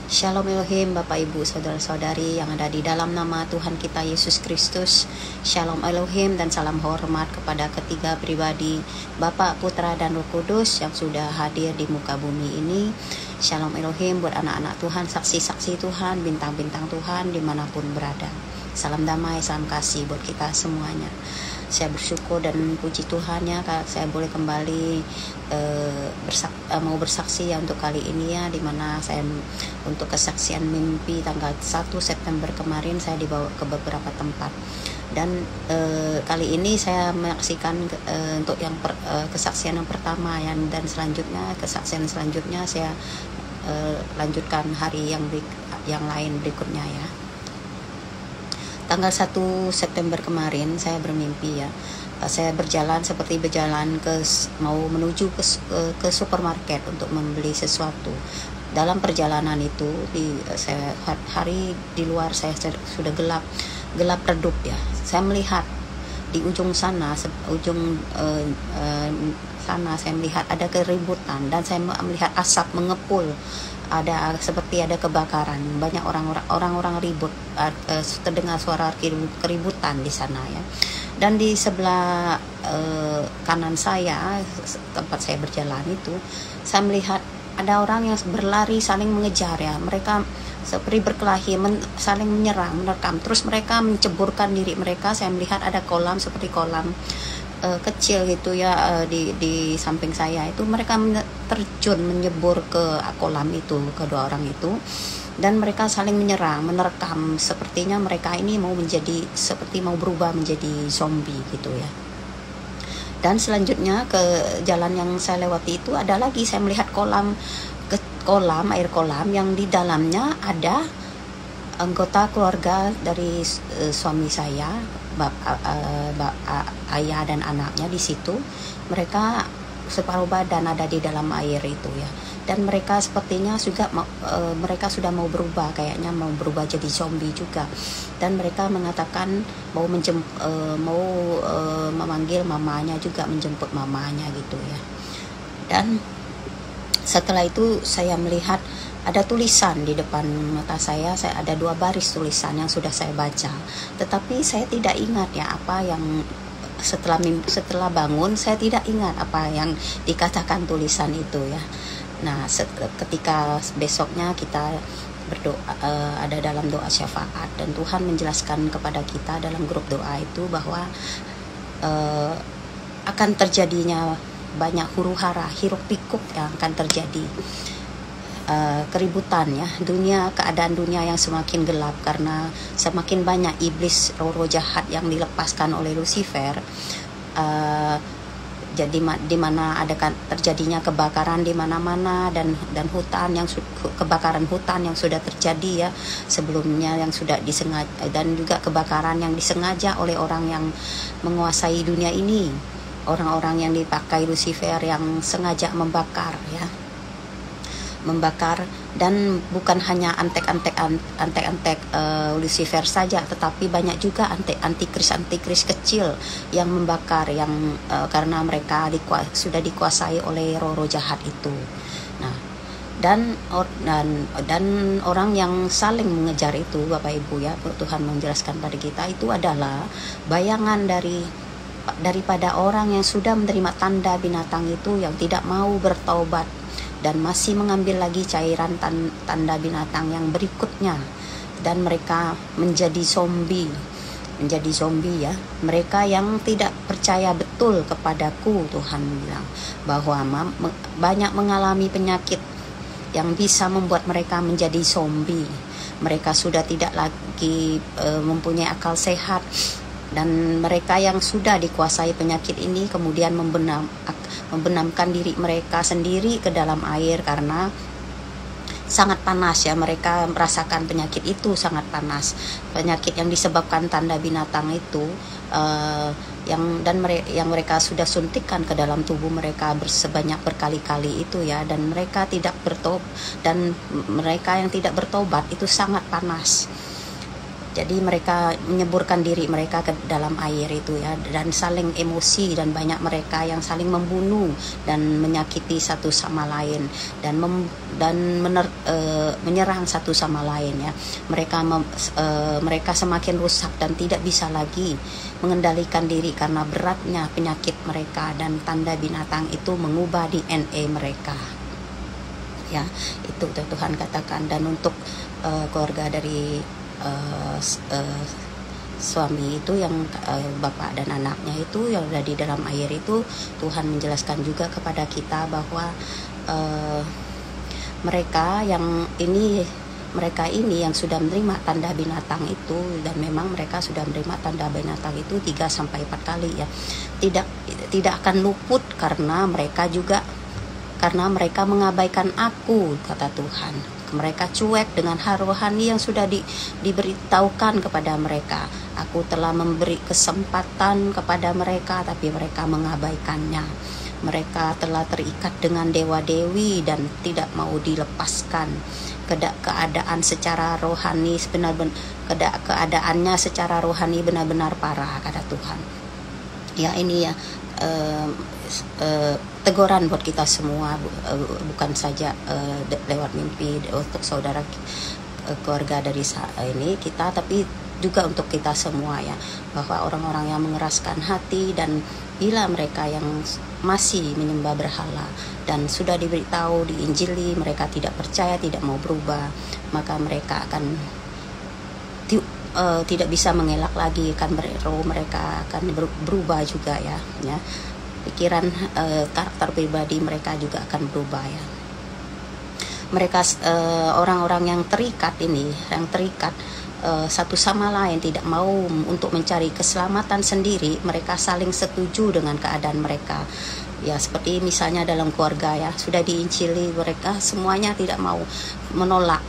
Shalom Elohim, Bapak Ibu, Saudara-saudari yang ada di dalam nama Tuhan kita Yesus Kristus. Shalom Elohim dan salam hormat kepada ketiga pribadi Bapa, Putra, dan Roh Kudus yang sudah hadir di muka bumi ini. Shalom Elohim buat anak-anak Tuhan, saksi-saksi Tuhan, bintang-bintang Tuhan dimanapun berada. Salam damai, salam kasih buat kita semuanya. Saya bersyukur dan puji Tuhan ya, saya boleh kembali mau bersaksi ya untuk kali ini ya, dimana saya untuk kesaksian mimpi tanggal 1 September kemarin saya dibawa ke beberapa tempat, dan kali ini saya menyaksikan untuk yang kesaksian yang pertama ya, dan selanjutnya kesaksian selanjutnya saya lanjutkan hari yang lain berikutnya ya. Tanggal 1 September kemarin saya bermimpi ya, saya berjalan mau menuju ke supermarket untuk membeli sesuatu. Dalam perjalanan itu hari di luar saya sudah gelap redup ya. Saya melihat di ujung sana saya melihat ada keributan, dan saya melihat asap mengepul. Seperti ada kebakaran, banyak orang-orang ribut, terdengar suara keributan di sana ya. Dan di sebelah kanan saya, tempat saya berjalan itu, saya melihat ada orang yang berlari saling mengejar ya. Mereka seperti berkelahi, saling menyerang, menerkam. Terus mereka menceburkan diri mereka. Saya melihat ada seperti kolam kecil gitu ya, di samping saya itu. Mereka terjun menyebur ke kolam itu, kedua orang itu, dan mereka saling menyerang, menerkam. Sepertinya mereka ini mau berubah menjadi zombie gitu ya. Dan selanjutnya ke jalan yang saya lewati itu ada lagi, saya melihat air kolam yang di dalamnya ada anggota keluarga dari suami saya, ayah dan anaknya di situ. Mereka separuh badan ada di dalam air itu ya, dan mereka sepertinya juga mereka sudah mau berubah, kayaknya mau berubah jadi zombie juga. Dan mereka mengatakan mau memanggil mamanya juga, menjemput mamanya gitu ya. Dan setelah itu saya melihat ada tulisan di depan mata saya ada 2 baris tulisan yang sudah saya baca, tetapi saya tidak ingat ya apa yang setelah bangun saya tidak ingat apa yang dikatakan tulisan itu ya. Nah, ketika besoknya kita berdoa, ada dalam doa syafaat, dan Tuhan menjelaskan kepada kita dalam grup doa itu bahwa akan terjadinya banyak huru-hara, hiruk pikuk yang akan terjadi. Keributan ya, keadaan dunia yang semakin gelap karena semakin banyak iblis, roh-roh jahat yang dilepaskan oleh Lucifer. Jadi di mana ada terjadinya kebakaran di mana-mana, dan kebakaran hutan yang sudah terjadi ya sebelumnya, yang sudah disengaja, dan juga kebakaran yang disengaja oleh orang yang menguasai dunia ini, orang-orang yang dipakai Lucifer yang sengaja membakar, dan bukan hanya antek-antek Lucifer saja, tetapi banyak juga antikris kecil yang membakar, yang karena mereka sudah dikuasai oleh roh-roh jahat itu. Nah, dan orang yang saling mengejar itu, Bapak Ibu ya, Tuhan menjelaskan pada kita itu adalah bayangan daripada orang yang sudah menerima tanda binatang itu, yang tidak mau bertaubat dan masih mengambil lagi cairan tanda binatang yang berikutnya, dan mereka menjadi zombie ya. Mereka yang tidak percaya betul kepadaku, Tuhan bilang bahwa banyak mengalami penyakit yang bisa membuat mereka menjadi zombie. Mereka sudah tidak lagi mempunyai akal sehat, dan mereka yang sudah dikuasai penyakit ini kemudian membenamkan diri mereka sendiri ke dalam air karena sangat panas ya. Mereka merasakan penyakit itu sangat panas, penyakit yang disebabkan tanda binatang itu, yang mereka sudah suntikan ke dalam tubuh mereka sebanyak berkali-kali itu ya. Dan mereka mereka yang tidak bertobat itu sangat panas. Jadi mereka menyeburkan diri mereka ke dalam air itu ya, dan saling emosi, dan banyak mereka yang saling membunuh dan menyakiti satu sama lain, dan menyerang satu sama lain ya. Mereka semakin rusak dan tidak bisa lagi mengendalikan diri karena beratnya penyakit mereka, dan tanda binatang itu mengubah DNA mereka. Ya, itu Tuhan katakan. Dan untuk keluarga dari suami itu yang bapak dan anaknya itu yang ada di dalam air itu, Tuhan menjelaskan juga kepada kita bahwa mereka ini yang sudah menerima tanda binatang itu, dan memang mereka sudah menerima tanda binatang itu 3-4 kali ya, tidak akan luput karena mereka mengabaikan aku, kata Tuhan. Mereka cuek dengan hal rohani yang sudah diberitahukan kepada mereka. Aku telah memberi kesempatan kepada mereka, tapi mereka mengabaikannya. Mereka telah terikat dengan dewa-dewi dan tidak mau dilepaskan. Keadaannya secara rohani benar-benar parah, kata Tuhan. Ya, ini ya teguran buat kita semua, bukan saja lewat mimpi untuk saudara keluarga dari ini kita, tapi juga untuk kita semua ya, bahwa orang-orang yang mengeraskan hati, dan bila mereka yang masih menyembah berhala dan sudah diberitahu, diinjili, mereka tidak percaya, tidak mau berubah, maka mereka akan tidak bisa mengelak lagi, mereka akan berubah juga ya. Pikiran, karakter pribadi mereka juga akan berubah ya. Mereka orang-orang yang terikat satu sama lain, tidak mau untuk mencari keselamatan sendiri, mereka saling setuju dengan keadaan mereka ya. Seperti misalnya dalam keluarga ya, sudah diinjili, mereka semuanya tidak mau, menolak.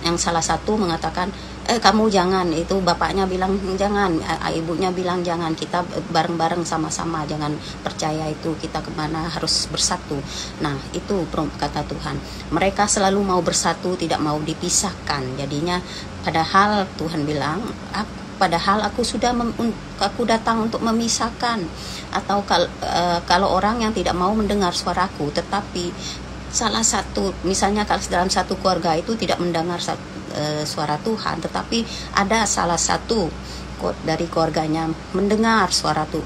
Yang salah satu mengatakan, kamu jangan, itu bapaknya bilang jangan, ibunya bilang jangan, kita bareng-bareng sama-sama, jangan percaya itu, kita kemana harus bersatu. Nah, itu kata Tuhan, mereka selalu mau bersatu, tidak mau dipisahkan. Jadinya padahal Tuhan bilang, padahal aku datang untuk memisahkan. Atau kalau orang yang tidak mau mendengar suaraku, tetapi salah satu, misalnya kalau dalam satu keluarga itu tidak mendengar suara Tuhan, tetapi ada salah satu dari keluarganya mendengar suaraku,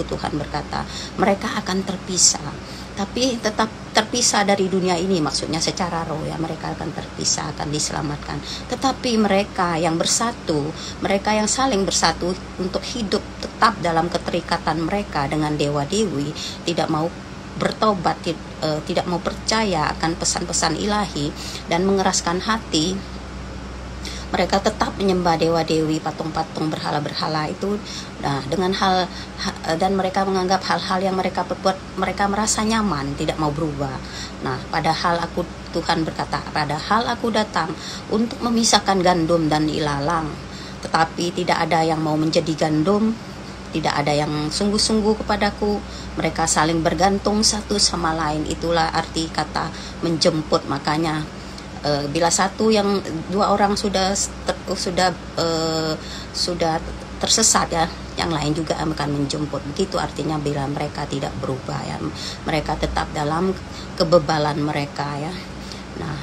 Tuhan berkata, mereka akan terpisah, tapi tetap terpisah dari dunia ini, maksudnya secara roh ya, mereka akan terpisah, akan diselamatkan. Tetapi mereka yang bersatu, mereka yang saling bersatu untuk hidup tetap dalam keterikatan mereka dengan dewa-dewi, tidak mau bertobat, tidak mau percaya akan pesan-pesan ilahi dan mengeraskan hati, mereka tetap menyembah dewa-dewi, patung-patung, berhala-berhala itu. Nah, dengan dan mereka menganggap hal-hal yang mereka perbuat, mereka merasa nyaman, tidak mau berubah. Nah, padahal Tuhan berkata, padahal aku datang untuk memisahkan gandum dan ilalang, tetapi tidak ada yang mau menjadi gandum, tidak ada yang sungguh-sungguh kepadaku. Mereka saling bergantung satu sama lain. Itulah arti kata menjemput. Makanya bila dua orang sudah tersesat ya, yang lain juga akan menjemput. Begitu artinya bila mereka tidak berubah ya, mereka tetap dalam kebebalan mereka ya. Nah,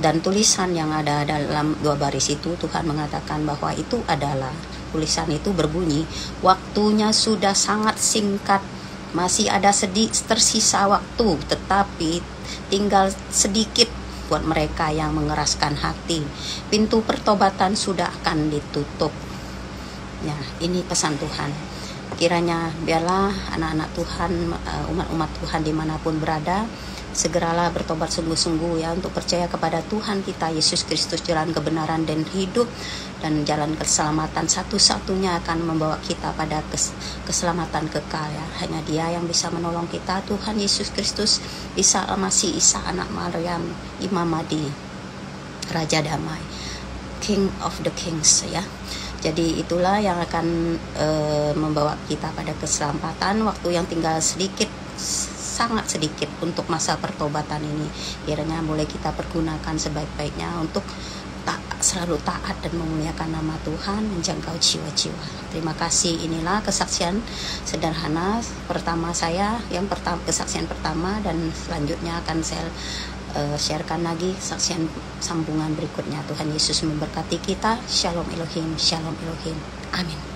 dan tulisan yang ada dalam 2 baris itu, Tuhan mengatakan bahwa itu adalah, tulisan itu berbunyi, waktunya sudah sangat singkat, masih ada tersisa waktu, tetapi tinggal sedikit buat mereka yang mengeraskan hati. Pintu pertobatan sudah akan ditutup. Ya, ini pesan Tuhan. Kiranya biarlah anak-anak Tuhan, umat-umat Tuhan dimanapun berada, segeralah bertobat sungguh-sungguh ya, untuk percaya kepada Tuhan kita Yesus Kristus, jalan kebenaran dan hidup, dan jalan keselamatan satu-satunya akan membawa kita pada keselamatan kekal ya. Hanya Dia yang bisa menolong kita, Tuhan Yesus Kristus, Isa Al-Masih, Isa anak Maryam, Imam Mahdi, Raja Damai, King of the Kings ya. Jadi itulah yang akan membawa kita pada keselamatan. Waktu yang tinggal sedikit, sangat sedikit untuk masa pertobatan ini, kiranya boleh kita pergunakan sebaik-baiknya untuk selalu taat dan memuliakan nama Tuhan, menjangkau jiwa-jiwa. Terima kasih. Inilah kesaksian sederhana pertama saya, kesaksian pertama, dan selanjutnya akan saya sharekan lagi kesaksian sambungan berikutnya. Tuhan Yesus memberkati kita. Shalom Elohim, Shalom Elohim. Amin.